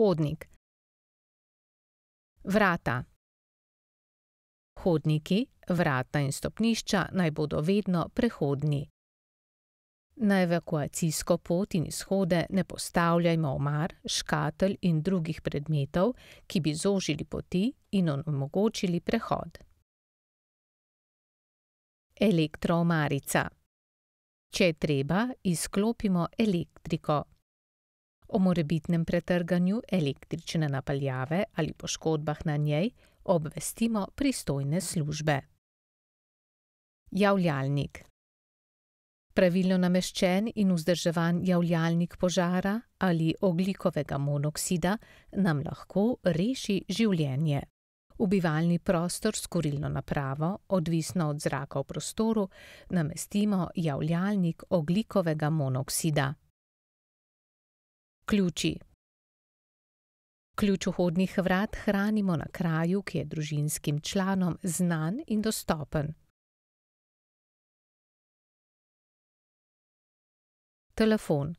Hodnik. Vrata. Hodniki, vrata in stopnišča naj bodo vedno prehodni. Na evakuacijsko pot in izhode ne postavljajmo omar, škatel in drugih predmetov, ki bi zožili poti in onemogočili prehod. Elektroomarica. Če je treba, izklopimo elektriko. O morebitnem pretrganju električne napeljave ali poškodbah na njej obvestimo pristojne službe. Javljalnik. Pravilno nameščen in vzdrževan javljalnik požara ali ogljikovega monoksida nam lahko reši življenje. V bivalni prostor s kurilno napravo, odvisno od zraka v prostoru, namestimo javljalnik ogljikovega monoksida. Ključi. Ključ vhodnih vrat hranimo na kraju, ki je družinskim članom znan in dostopen. Telefon.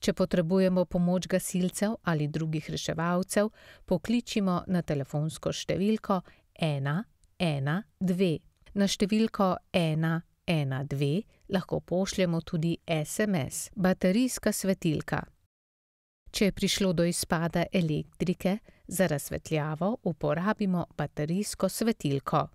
Če potrebujemo pomoč gasilcev ali drugih reševalcev, pokličimo na telefonsko številko 112. Na številko 112 lahko pošljemo tudi SMS, baterijska svetilka. Če je prišlo do izpada elektrike, za razsvetljavo uporabimo baterijsko svetilko.